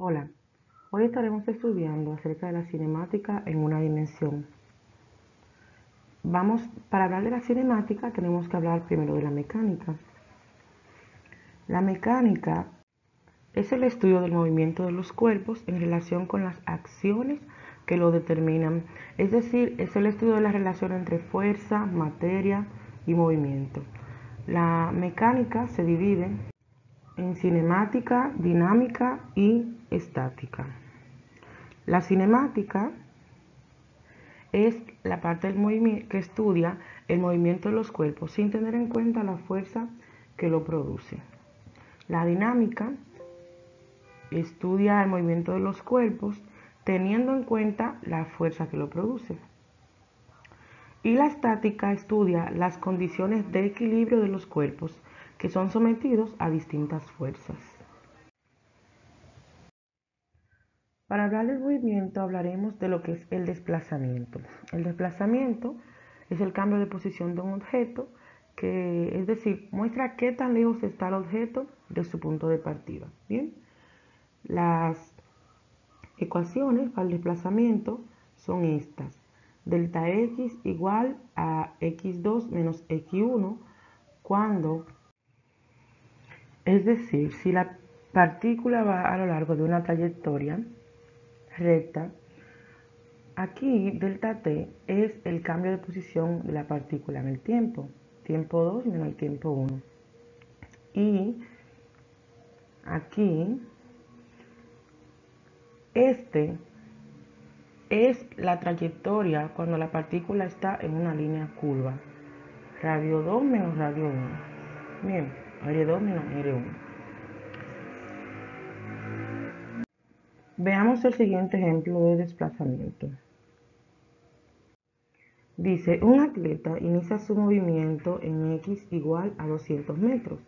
Hola, hoy estaremos estudiando acerca de la cinemática en una dimensión. Para hablar de la cinemática tenemos que hablar primero de la mecánica. La mecánica es el estudio del movimiento de los cuerpos en relación con las acciones que lo determinan, es decir, es el estudio de la relación entre fuerza, materia y movimiento. La mecánica se divide en cinemática, dinámica y estática. La cinemática es la parte del movimiento que estudia el movimiento de los cuerpos sin tener en cuenta la fuerza que lo produce. La dinámica estudia el movimiento de los cuerpos teniendo en cuenta la fuerza que lo produce. Y la estática estudia las condiciones de equilibrio de los cuerpos que son sometidos a distintas fuerzas. Para hablar del movimiento hablaremos de lo que es el desplazamiento. El desplazamiento es el cambio de posición de un objeto, es decir, muestra qué tan lejos está el objeto de su punto de partida. Bien, las ecuaciones para el desplazamiento son estas. Delta x igual a x2 menos x1 cuando, es decir, si la partícula va a lo largo de una trayectoria recta, aquí delta t es el cambio de posición de la partícula en el tiempo 2 menos el tiempo 1. Y aquí este es la trayectoria cuando la partícula está en una línea curva. Radio 2 menos radio 1. Bien, R2 menos R1. Veamos el siguiente ejemplo de desplazamiento. Dice, un atleta inicia su movimiento en x igual a 200 metros.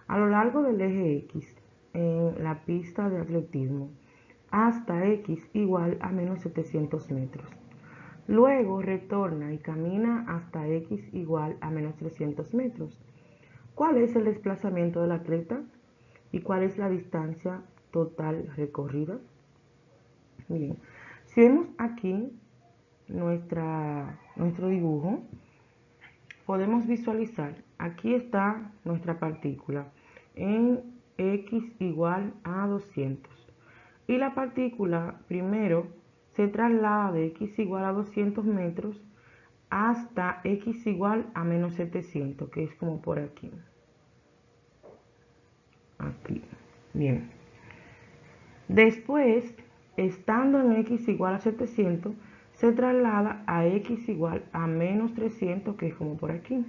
A lo largo del eje X en la pista de atletismo hasta X igual a menos 700 metros. Luego retorna y camina hasta X igual a menos 300 metros. ¿Cuál es el desplazamiento del atleta? ¿Y cuál es la distancia total recorrida? Bien, si vemos aquí nuestro dibujo, podemos visualizar, aquí está nuestra partícula en x igual a 200. Y la partícula primero se traslada de x igual a 200 metros hasta x igual a menos 700, que es como por aquí. Aquí. Bien. Después, estando en x igual a 700, se traslada a x igual a menos 300, que es como por aquí.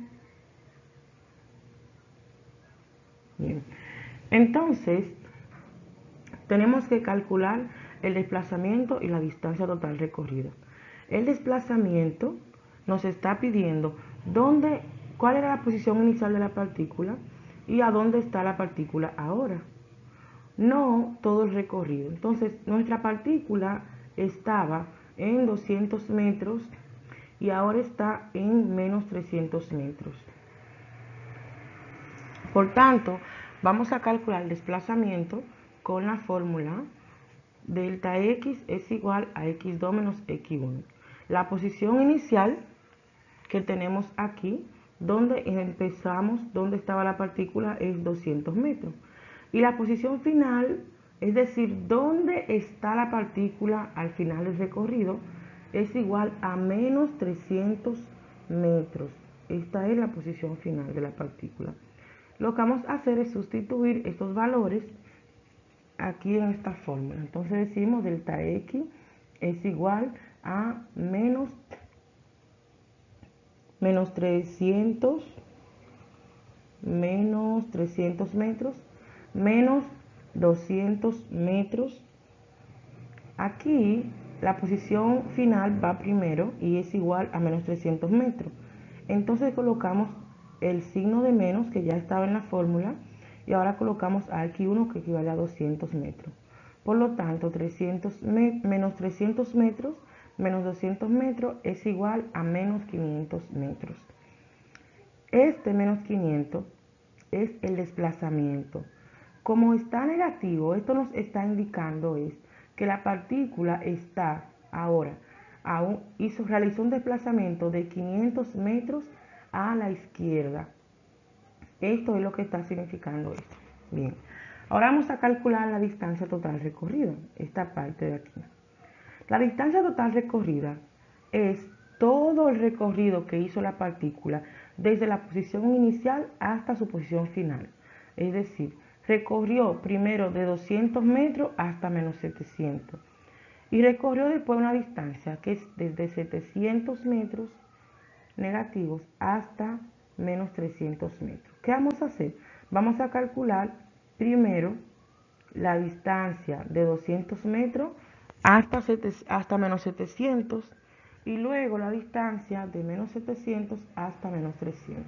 Bien. Entonces, tenemos que calcular el desplazamiento y la distancia total recorrida. El desplazamiento nos está pidiendo cuál era la posición inicial de la partícula y a dónde está la partícula ahora. No todo el recorrido. Entonces, nuestra partícula estaba en 200 metros y ahora está en menos 300 metros. Por tanto, vamos a calcular el desplazamiento con la fórmula delta x es igual a x2 menos x1. La posición inicial que tenemos aquí, donde empezamos, donde estaba la partícula, es 200 metros. Y la posición final, es decir, donde está la partícula al final del recorrido, es igual a menos 300 metros. Esta es la posición final de la partícula. Lo que vamos a hacer es sustituir estos valores aquí en esta fórmula. Entonces decimos delta x es igual a menos 300 metros menos 200 metros. Aquí la posición final va primero y es igual a menos 300 metros. Entonces colocamos el signo de menos que ya estaba en la fórmula y ahora colocamos a x1 que equivale a 200 metros. Por lo tanto, menos 300 metros menos 200 metros es igual a menos 500 metros. Este menos 500 es el desplazamiento. Como está negativo, esto nos está indicando es que la partícula está ahora, realizó un desplazamiento de 500 metros a la izquierda. Esto es lo que está significando esto. Bien, ahora vamos a calcular la distancia total recorrida, esta parte de aquí. La distancia total recorrida es todo el recorrido que hizo la partícula desde la posición inicial hasta su posición final. Es decir, recorrió primero de 200 metros hasta menos 700 y recorrió después una distancia que es desde 700 metros negativos hasta menos 300 metros. ¿Qué vamos a hacer? Vamos a calcular primero la distancia de 200 metros hasta menos 700 y luego la distancia de menos 700 hasta menos 300.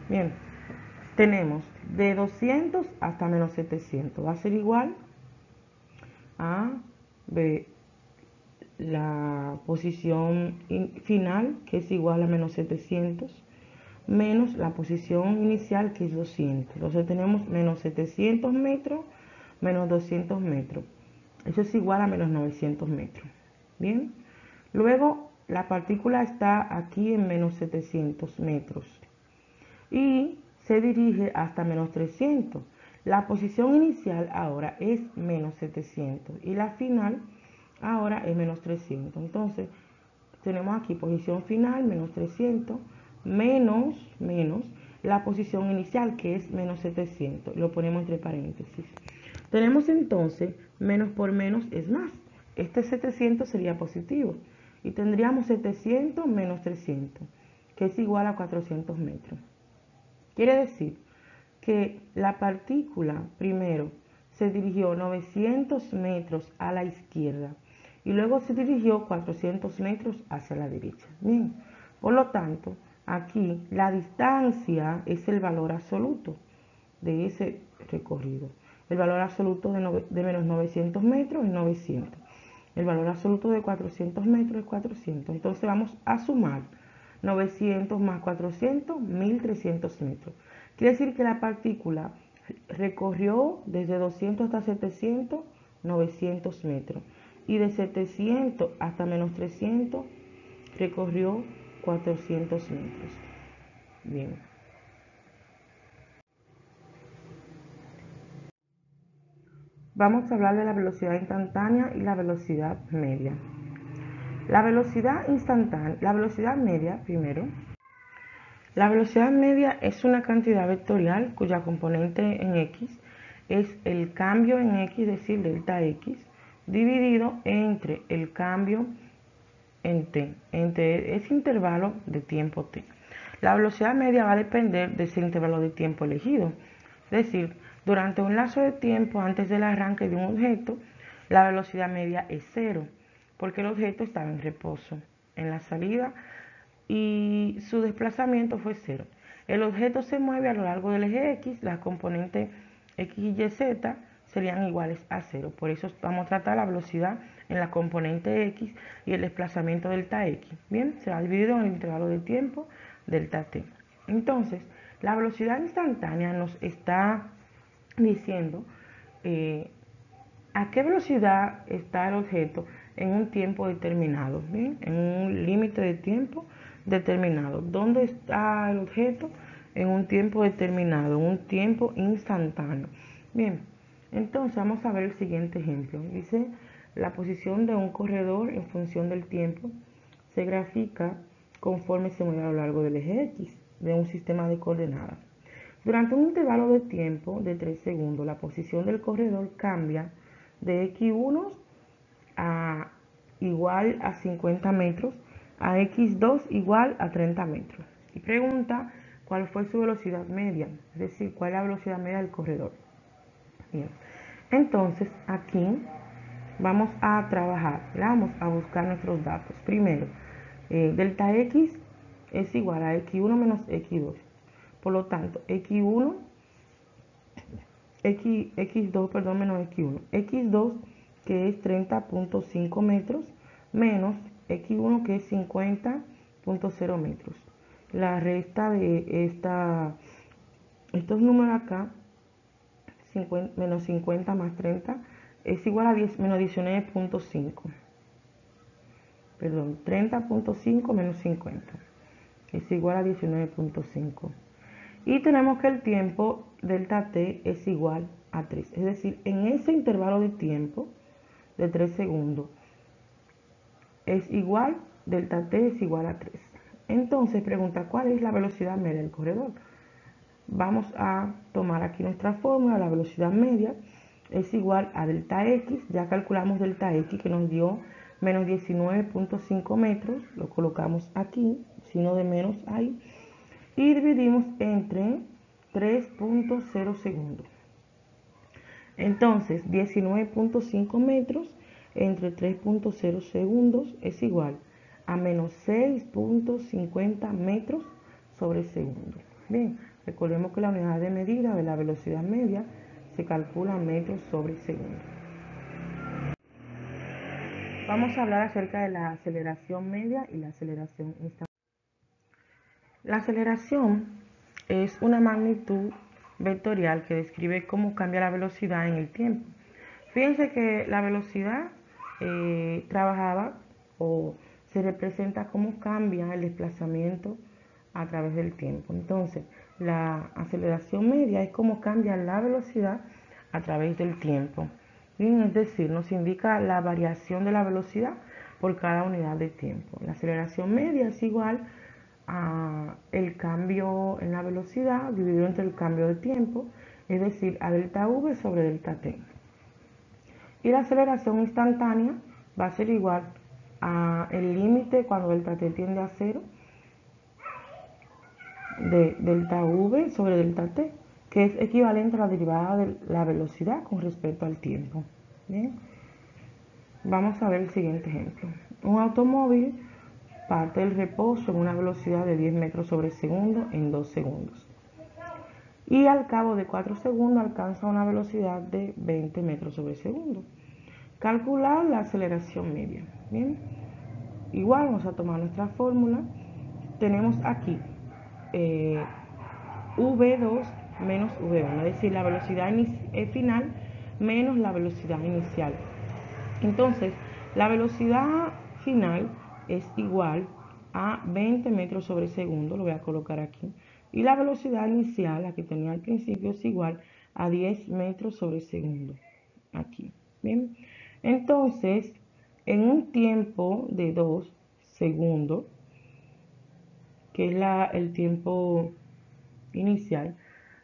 Bien, tenemos de 200 hasta menos 700. Va a ser igual a la posición final, que es igual a menos 700, menos la posición inicial, que es 200. Entonces tenemos menos 700 metros menos 200 metros. Eso es igual a menos 900 metros. Bien. Luego la partícula está aquí en menos 700 metros y se dirige hasta menos 300. La posición inicial ahora es menos 700 y la final ahora es menos 300. Entonces tenemos aquí posición final menos 300 menos la posición inicial, que es menos 700. Lo ponemos entre paréntesis. Tenemos entonces menos por menos es más. Este 700 sería positivo y tendríamos 700 menos 300, que es igual a 400 metros. Quiere decir que la partícula primero se dirigió 900 metros a la izquierda y luego se dirigió 400 metros hacia la derecha. Bien, por lo tanto, aquí la distancia es el valor absoluto de ese recorrido. El valor absoluto de menos 900 metros es 900. El valor absoluto de 400 metros es 400. Entonces vamos a sumar 900 más 400, 1300 metros. Quiere decir que la partícula recorrió desde 200 hasta 700, 900 metros. Y de 700 hasta menos 300 recorrió 400 metros. Bien. Vamos a hablar de la velocidad instantánea y la velocidad media. La velocidad instantánea, la velocidad media primero. La velocidad media es una cantidad vectorial cuya componente en x es el cambio en x, es decir, delta x, dividido entre el cambio en t, entre ese intervalo de tiempo t. La velocidad media va a depender de ese intervalo de tiempo elegido. Es decir, durante un lapso de tiempo antes del arranque de un objeto, la velocidad media es 0, porque el objeto estaba en reposo en la salida y su desplazamiento fue 0. El objeto se mueve a lo largo del eje X, las componentes X y Y, Z serían iguales a 0. Por eso vamos a tratar la velocidad en la componente X y el desplazamiento delta X. Bien, se ha dividido en el intervalo de tiempo delta T. Entonces, la velocidad instantánea nos está diciendo a qué velocidad está el objeto en un tiempo determinado, ¿bien? En un límite de tiempo determinado. ¿Dónde está el objeto? En un tiempo determinado, en un tiempo instantáneo. Bien, entonces vamos a ver el siguiente ejemplo. Dice, la posición de un corredor en función del tiempo se grafica conforme se mueve a lo largo del eje X de un sistema de coordenadas. Durante un intervalo de tiempo de 3 segundos, la posición del corredor cambia de x1 a igual a 50 metros a x2 igual a 30 metros. Y pregunta cuál fue su velocidad media, es decir, cuál es la velocidad media del corredor. Bien. Entonces, aquí vamos a trabajar, vamos a buscar nuestros datos. Primero, delta x es igual a x1 menos x2. Por lo tanto, x2, menos x1. x2, que es 30.5 metros, menos x1, que es 50.0 metros. La resta de estos números acá menos 50 más 30 es igual a menos 19.5. Perdón, 30.5 menos 50 es igual a 19.5. Y tenemos que el tiempo delta t es igual a 3. Es decir, en ese intervalo de tiempo de 3 segundos es igual, delta t es igual a 3. Entonces pregunta, ¿cuál es la velocidad media del corredor? Vamos a tomar aquí nuestra fórmula. La velocidad media es igual a delta x. Ya calculamos delta x que nos dio menos 19.5 metros. Lo colocamos aquí, signo de menos ahí. Y dividimos entre 3.0 segundos. Entonces, 19.5 metros entre 3.0 segundos es igual a menos 6.50 metros sobre segundo. Bien, recordemos que la unidad de medida de la velocidad media se calcula metros sobre segundo. Vamos a hablar acerca de la aceleración media y la aceleración instantánea. La aceleración es una magnitud vectorial que describe cómo cambia la velocidad en el tiempo. Fíjense que la velocidad trabajaba o se representa cómo cambia el desplazamiento a través del tiempo. Entonces, la aceleración media es cómo cambia la velocidad a través del tiempo. Bien, es decir, nos indica la variación de la velocidad por cada unidad de tiempo. La aceleración media es igual a el cambio en la velocidad dividido entre el cambio de tiempo, es decir, a delta v sobre delta t. Y la aceleración instantánea va a ser igual a el límite cuando delta t tiende a 0 de delta v sobre delta t, que es equivalente a la derivada de la velocidad con respecto al tiempo. Bien, vamos a ver el siguiente ejemplo. Un automóvil parte del reposo en una velocidad de 10 metros sobre segundo en 2 segundos. Y al cabo de 4 segundos alcanza una velocidad de 20 metros sobre segundo. Calcular la aceleración media. Bien, igual vamos a tomar nuestra fórmula. Tenemos aquí v2 menos v1, es decir, la velocidad final menos la velocidad inicial. Entonces, la velocidad final es igual a 20 metros sobre segundo, lo voy a colocar aquí. Y la velocidad inicial, la que tenía al principio, es igual a 10 metros sobre segundo, aquí. Bien, entonces, en un tiempo de 2 segundos, que es el tiempo inicial,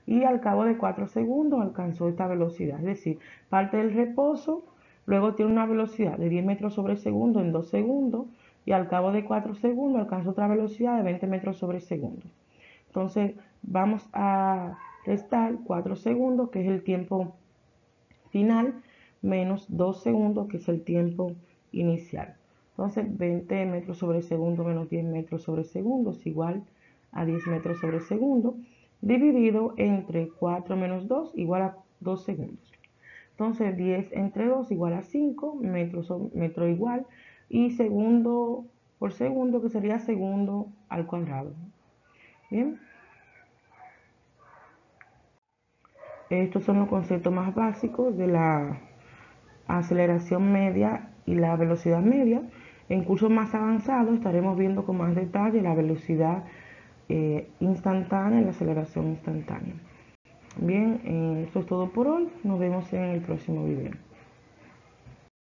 y al cabo de 4 segundos alcanzó esta velocidad, es decir, parte del reposo, luego tiene una velocidad de 10 metros sobre segundo en 2 segundos, y al cabo de 4 segundos alcanza otra velocidad de 20 metros sobre segundo. Entonces vamos a restar 4 segundos, que es el tiempo final, menos 2 segundos, que es el tiempo inicial. Entonces 20 metros sobre segundo menos 10 metros sobre segundo es igual a 10 metros sobre segundo, dividido entre 4 menos 2 igual a 2 segundos. Entonces 10 entre 2 igual a 5, metro igual, y segundo por segundo, que sería segundo al cuadrado. Bien, estos son los conceptos más básicos de la aceleración media y la velocidad media. En cursos más avanzados estaremos viendo con más detalle la velocidad instantánea y la aceleración instantánea. Bien, eso es todo por hoy. Nos vemos en el próximo video.